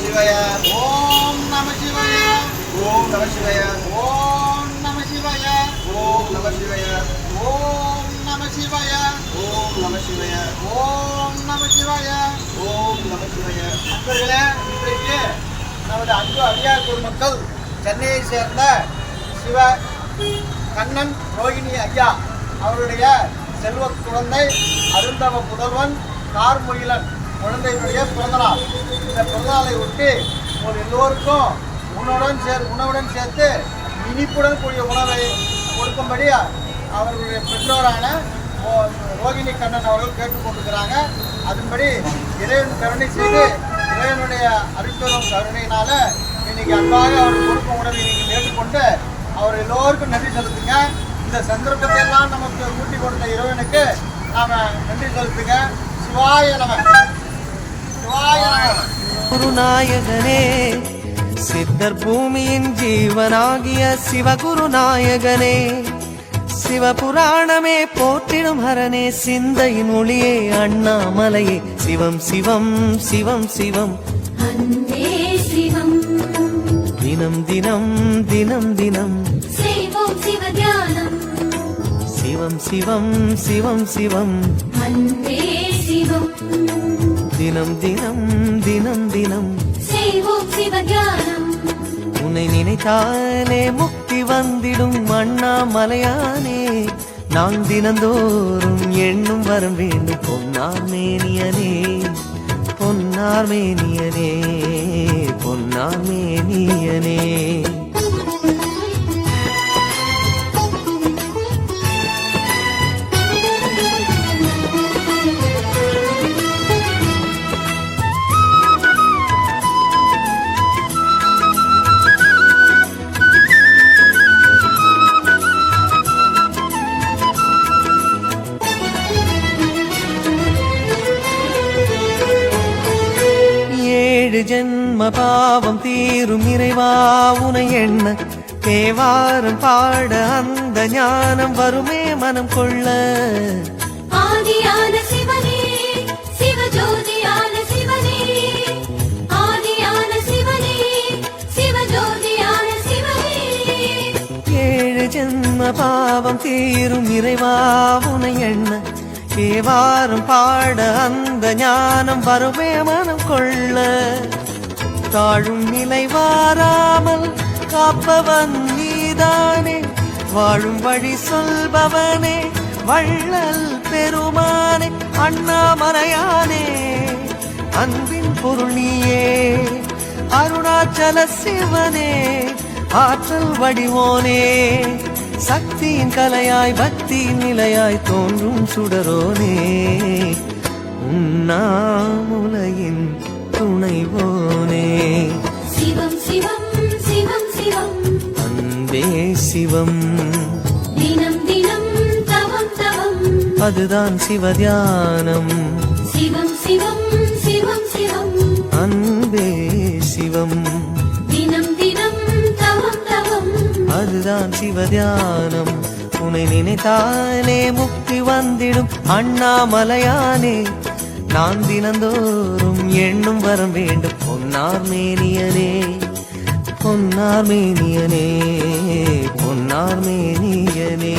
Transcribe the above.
சிவாய. ஓம் நம சிவாய. ஓம் நம சிவாய. ஓம் நம சிவாய. ஓம் நம சிவாய. ஓம் நம சிவாய. ஓம் நம சிவாய. ஓம் நம சிவாய. ஓம் நம சிவாய. நண்பர்களே, இன்றைக்கு நமது அன்பு அடியார் குடிமக்கள் சென்னையை சேர்ந்த சிவ கண்ணன் ரோகிணி ஐயா அவருடைய செல்வ குழந்தை அருந்தவ புதல்வன் கார்முகிலன் குழந்தையினுடைய பிறந்தநாள். இந்த பிறந்தநாளை ஒட்டி ஒரு எல்லோருக்கும் உணவுடன் சேர்த்து இனிப்புடன் கூடிய உணவை கொடுக்கும்படி அவர்களுடைய பெற்றோரான ரோகிணி கண்ணன் அவர்கள் கேட்டுக்கொண்டிருக்கிறாங்க. அதன்படி இறைவன் கருணை செய்து இறைவனுடைய அருட்பெரும் கருணையினால இன்னைக்கு அன்பாக அவர் கொடுக்கும் உணவை நீங்கள் ஏற்றுக்கொண்டு அவர் எல்லோருக்கும் நன்றி செலுத்துங்க. இந்த சந்தர்ப்பத்தை எல்லாம் நமக்கு கூட்டி கொடுத்த இறைவனுக்கு நாம நன்றி செலுத்துங்க. சிவாய நம. சிவாய நம. குருநாயகனே, சித்தர் பூமியின் ஜீவனாகிய சிவகுருநாயகனே, சிவபுராணமே போற்றிடும் ஹரனே, சிந்தையின் ஒளியே அண்ணாமலையே, சிவம் சிவம் சிவம் சிவம் அன்பே சிவம். தினம் தினம் தினம் தினம் செய்வோம் சிவ தியானம். சிவம் சிவம் சிவம் சிவம் அன்பே சிவம். தினம் தினம் தினம் தினம் செய்வோம் சிவ தியானம். உன்னை நினைத்தாலே முக்தி வந்திடும் அண்ணாமலையானே, நான் தினந்தோறும் எண்ணும் வரம் வேண்டும் பொன்னார் மேனியனே, பொன்னார் மேனியனே, பொன்னார் மேனியனே. ஜென்ம பாவம் தீரும் இறைவா உனை எண்ண, தேவாரம் பாட அந்த ஞானம் வருமே மனம் கொள்ள. ஆதியான சிவனே, சிவஜோதியான சிவனே, ஆதியான சிவனே, சிவஜோதியான சிவனே. 7 ஜென்ம பாவம் தீரும் இறைவா உனை எண்ண, தேவாரம் பாட அந்த ஞானம் வருமே மனம் கொள்ள. தாழும் நிலை வாராமல் காப்பவன் நீதானே, வாழும் வழி சொல்பவனே, வள்ளல் பெருமானே, அண்ணாமலையானே, அன்பின் பொருள் நீயே, அருணாச்சல சிவனே, ஆற்றல் வடிவோனே, சக்தியின் கலையாய் பக்தியின் நிலையாய் தோன்றும் சுடரோனே, உண்ணாமுலையின் துணைவோனே. சிவம் சிவம் சிவம் சிவம் அன்பே சிவம். தினம் தினம் தவம் தவம் அதுதான் சிவதியானம். சிவம் சிவம் சிவம் சிவம் அன்பே சிவம். தினம் தினம் தவம் தவம் அதுதான் சிவதியானம். உன்னை நினைத்தாலே முக்தி வந்திடும் அண்ணாமலையானே, நான் தினந்தோறும் எண்ணும் வரம் வேண்டும் பொன்னார் மேனியனே, பொன்னார் மேனியனே, பொன்னார் மேனியனே.